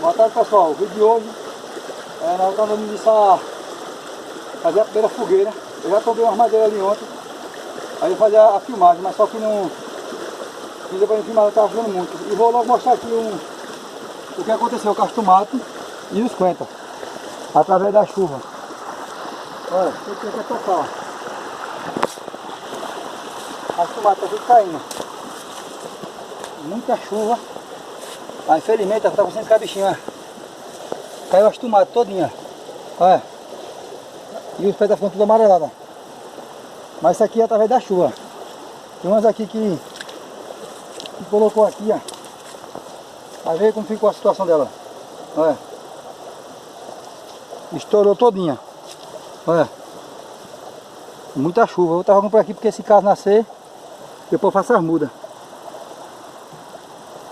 Boa tarde, pessoal. O vídeo de hoje nós estamos indo fazer a primeira fogueira. Eu já tomei umas madeiras ali ontem. Aí eu fazer a filmagem, mas só que não fiz para filmar, não estava ajudando muito. E vou logo mostrar aqui o que aconteceu com as tomates e os coentros através da chuva. Olha, o que é tocar? As tomates estão tudo caindo. Muita chuva. Aí, infelizmente, está com esse bichinho, ó. Caiu as tomates todinha. Olha. E os pés estão ficando tudo amarelados. Mas isso aqui é através da chuva. Tem umas aqui que colocou aqui, ó. Vai ver como ficou a situação dela. Olha. Estourou todinha. Olha. Muita chuva. Eu tava por aqui porque se caso nascer, depois eu faço as mudas.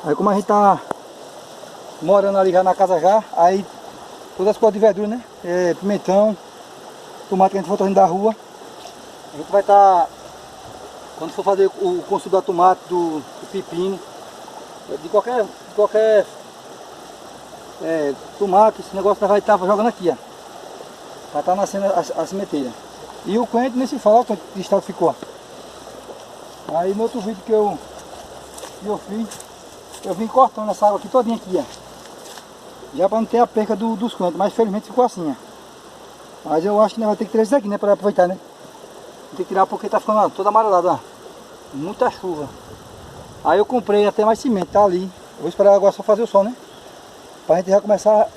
Aí como a gente tá morando ali já na casa já, aí todas as coisas de verdura, né? Pimentão, tomate que a gente for indo da rua. A gente vai estar, quando for fazer o consumo da tomate, do pepino, de qualquer tomate, esse negócio nós vai estar jogando aqui, ó. Vai estar nascendo a sementeira. E o coentro nem se fala, o quanto de estado ficou. Aí no outro vídeo que eu fiz, eu vim cortando essa água aqui todinha aqui, ó. Já para não ter a perca dos coentros, mas felizmente ficou assim, ó. Mas eu acho que nós vamos ter que tirar isso daqui, né, para aproveitar, né. Tem que tirar porque tá ficando ó, toda amarelada, ó. Muita chuva. Aí eu comprei até mais cimento, tá ali. Eu vou esperar agora só fazer o sol, né. Pra gente já começar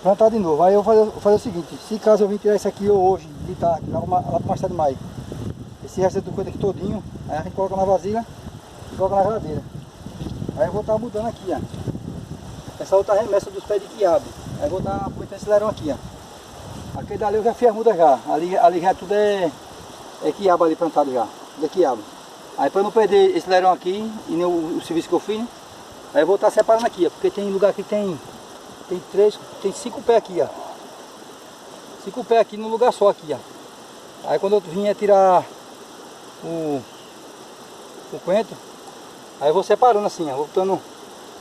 plantar de novo. Aí eu vou fazer o seguinte, se caso eu vim tirar isso aqui hoje, de tarde, lá para mais tarde de maio, esse resto do coentro aqui todinho, aí a gente coloca na vasilha e coloca na geladeira. Aí eu vou estar mudando aqui, ó. Essa outra remessa dos pés de quiabo. Aí eu vou estar aproveitando esse lerão aqui, ó. Aquele dali eu já fiz a muda já. Ali já tudo é quiabo ali plantado já. Tudo é quiabo. Aí para não perder esse lerão aqui e nem o serviço que eu fiz, né? Aí eu vou estar separando aqui, ó. Porque tem lugar que tem 5 pés aqui, ó. 5 pés aqui num lugar só aqui, ó. Aí quando eu vinha tirar o coentro, aí eu vou separando assim, ó.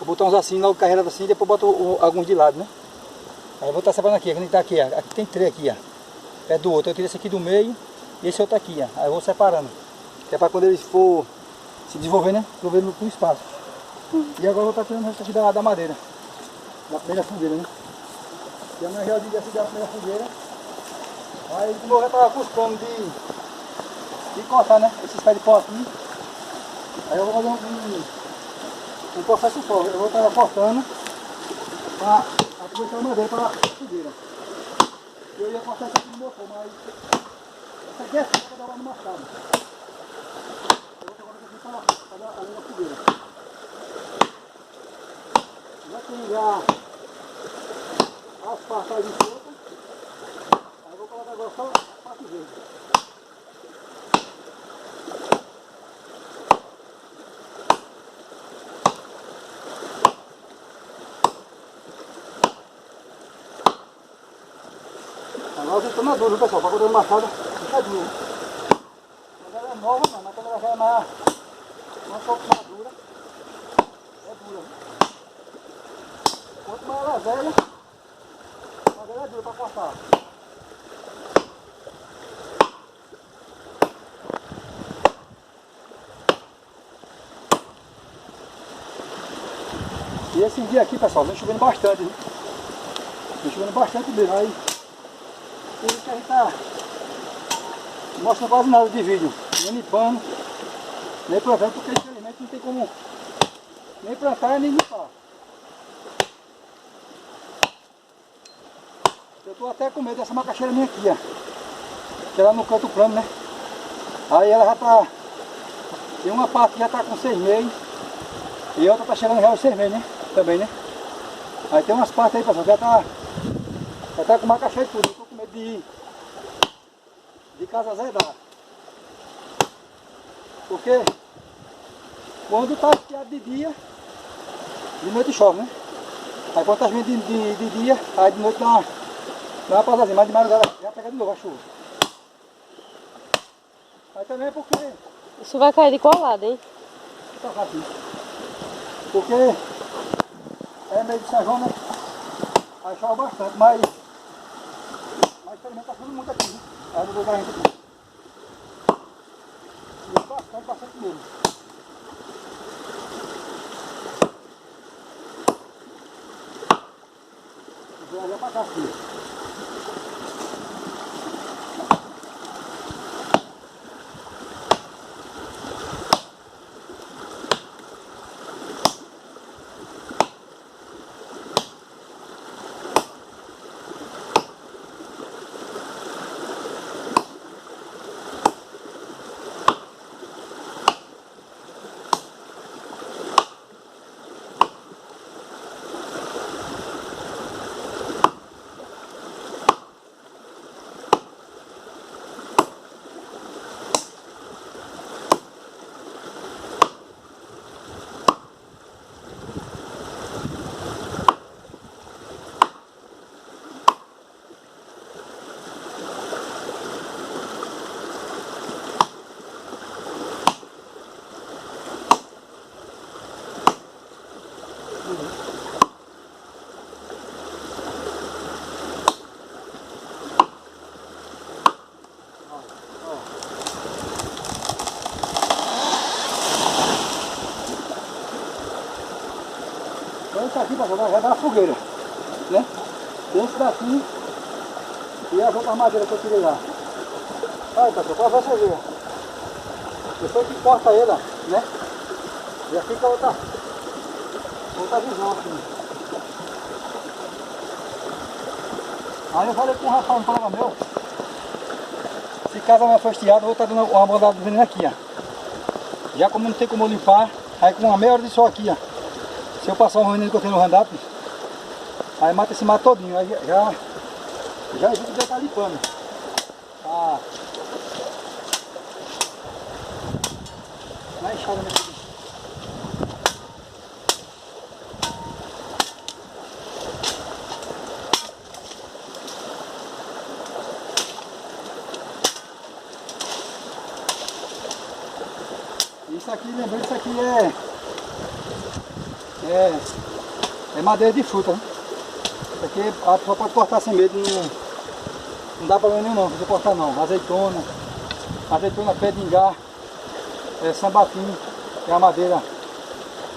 Vou botar uns assim, logo carreirado assim, e depois boto alguns de lado, né? Aí eu vou estar separando aqui, quando ele tá aqui, ó. Aqui tem 3 aqui, ó. É do outro. Eu tiro esse aqui do meio e esse outro aqui, ó. Aí eu vou separando. Que é para quando eles for se desenvolver, né? Desenvolver no espaço. E agora eu vou estar tirando o resto aqui da madeira. Da primeira fogueira, né? E amanhã já é o dia assim da primeira fogueira. Aí de novo eu estava acostumando de cortar, né? Esses pés de pau aqui. Aí eu vou fazer um processo só. Eu vou estar cortando para aproveitar a madeira para a fogueira. Eu ia cortar isso aqui no motor, mas essa aqui é assim para dar lá no machado. Eu vou colocar aqui para dar além da fogueira. Já tem as partes de solta. Aí eu vou colocar agora só a parte verde. Agora eu estou na dúvida, pessoal, para cortar o machado ficadinho. Mas ela é nova não, mas quando ela já é mais um pouco mais dura, é dura. Quanto mais ela é velha, mais ela é dura para cortar. E esse dia aqui, pessoal, vem chovendo bastante, né? Vem chovendo bastante mesmo. Aí, por isso que a gente tá mostrando quase nada de vídeo, nem limpando, nem plantando, porque infelizmente não tem como nem plantar nem limpar. Eu tô até com medo dessa macaxeira minha aqui, ó, que ela no canto plano, né? Aí ela já tá, tem uma parte que já tá com 6 meses e a outra tá chegando já aos 6 meses, né? Também, né? Aí tem umas partes aí, pessoal, já tá com macaxeira e tudo. Eu tô com medo de casa azedar. Porque quando tá estiado de dia, de noite chove, né? Aí quando tá vindo de dia, aí de noite dá uma pausazinha, mas de madrugada já pega de novo a chuva. Aí também é porque... Isso vai cair de qual lado, hein? Porque é meio de São João, né? Aí chove bastante, mas infelizmente tá chovendo muito aqui, viu? Aí eu vou dar a gente aqui. E bastante mesmo. Vou olhar pra cá aqui. Então isso aqui, pessoal, já dá uma fogueira, né? Tem esse daqui e as outras madeiras que eu tirei lá. Olha, pessoal, para você ver. Depois que corta ele, né? Já fica outra visão aqui. Aí eu falei com um rapaz, um colega meu, se casa não for estiado, eu vou estar dando uma bordada de veneno aqui, ó. Já como não tem como limpar, aí com uma meia hora de sol aqui, ó. Se eu passar um veneno que eu tenho no Roundup, aí mata esse mato todinho, aí já evita de estar limpando. Na enxada mesmo. Isso aqui, lembrando, isso aqui é madeira de fruta, né? Isso aqui a pessoa pode cortar sem medo, não dá problema nenhum não, se você cortar não. Azeitona, pé de ingá, sambatim, que é a madeira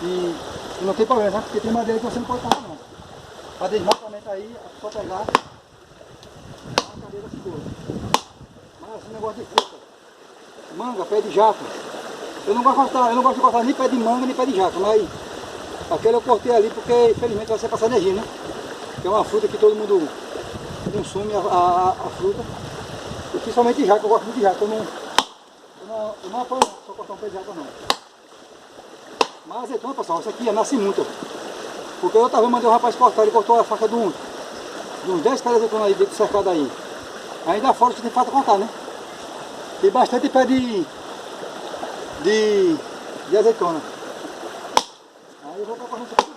e não tem problema, né? Porque tem madeira que você não pode cortar não. Para desmatamento aí, a pessoa pegar a cadeira segura. Mas esse negócio de fruta, manga, pé de jaca, eu não gosto de cortar nem pé de manga nem pé de jaca, mas aquele eu cortei ali porque infelizmente vai ser passar energia, né? Que é uma fruta que todo mundo consome a fruta. E principalmente jaca, eu gosto muito de jaca. Eu não apoio não, só cortar um pé de jaca não. Mas azeitona, pessoal, isso aqui nasce muito. Porque eu tava mandando o rapaz cortar, ele cortou a faca de uns 10 pés de azeitona aí dentro do cercado aí. Ainda fora que tem falta cortar, né? Tem bastante pé de azeitona. Aí eu vou para corrente aqui.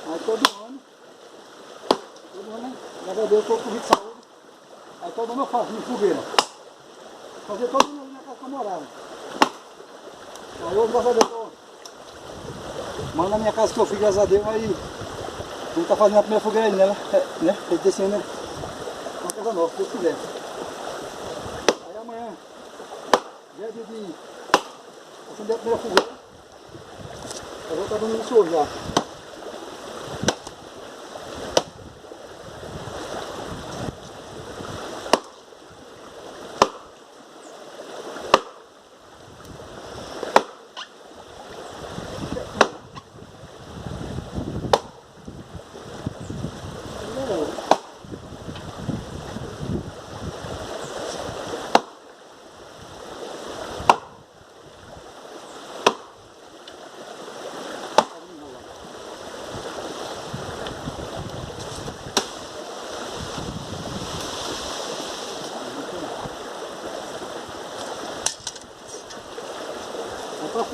Aí todo ano, graças a Deus, eu estou com vida de saúde. Aí todo ano eu faço minha fogueira. Fazer todo ano na casa que eu morava. Aí hoje, graças a Deus, eu moro na minha casa que eu fiz, graças a Deus, aí a gente está fazendo a primeira fogueira aí nela, né? Desse ano, uma casa nova, se Deus quiser. Aí amanhã, já é dia de acender a primeira fogueira. Eu vou estar dando isso hoje já.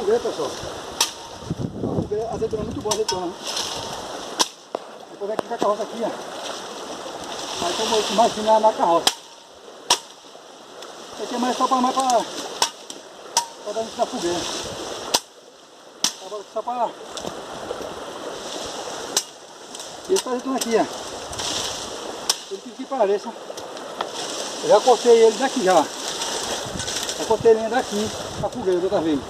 fogueira, pessoal. A fogueira, azeitona, muito boa azeitona. Né? Depois vem aqui com a carroça aqui, ó. Aí como mais fino na carroça. Isso aqui é mais só para dar isso na fogueira. Agora só para... E esse azeitona aqui, ó. Ele fica que pareça. Eu já cortei ele daqui já. Eu cortei ele daqui, a fogueira da outra vez.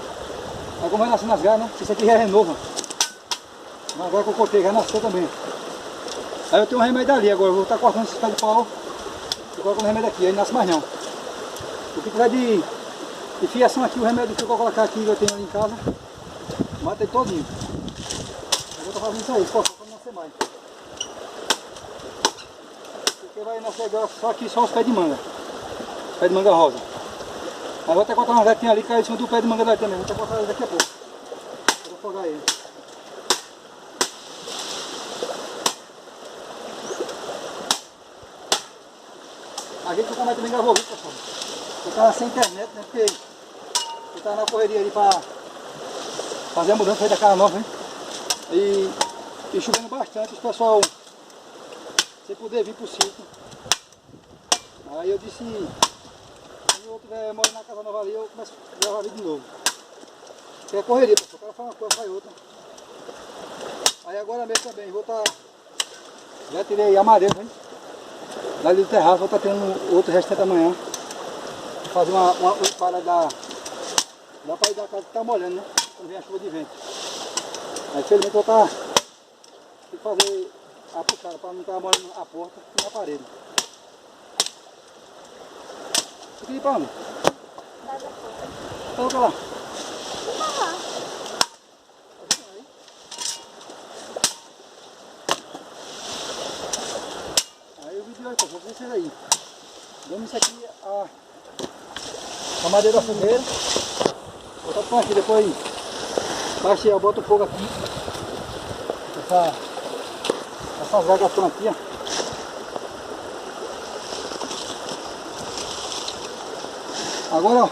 Aí como vai nascer nas galhas, né? Esse aqui já é novo. Mas agora que eu cortei, já nasceu também. Aí eu tenho um remédio ali agora, eu vou estar cortando esse pé de pau. Eu coloco um remédio aqui, aí não nasce mais não. O que tiver de fiação aqui, o remédio que eu vou colocar aqui, que eu tenho ali em casa, mata ele todinho. Agora eu tô fazendo isso aí, só para não nascer mais. Porque vai nascer agora só aqui, só os pés de manga. Os pés de manga rosa. Aí eu vou até cortar uma retinha ali, caiu em cima do pé de manga dali também. Vou até cortar ele daqui a pouco. Vou afogar ele. A gente nunca mais também gravou vídeo, pessoal. Eu tava sem internet, né? Porque eu tava na correria ali pra fazer a mudança aí da casa nova, né? E chovendo bastante, os pessoal sem poder vir pro sítio. Aí eu disse, quando eu estiver morando na casa nova ali, eu começo a gravar vídeo de novo. Porque é correria, pessoal. O cara faz uma coisa, faz outra. Aí agora mesmo também, vou estar... Já tirei amarelo, hein? Dali do terraço, vou estar tendo outro restante amanhã. Vou fazer uma limpada da parede da casa que está molhando, né? Quando vem a chuva de vento. Aí felizmente vou estar... Tem que fazer a puxada para não estar molhando a porta e a parede. Você queria ir para onde? Coloca lá. Aí o vídeo de hoje, pessoal, vai ser aí. Damos isso aqui a madeira da fogueira. Vou botar com aqui, depois baixei, eu boto o fogo aqui. Essas vagas estão aqui, ó. Agora, ó.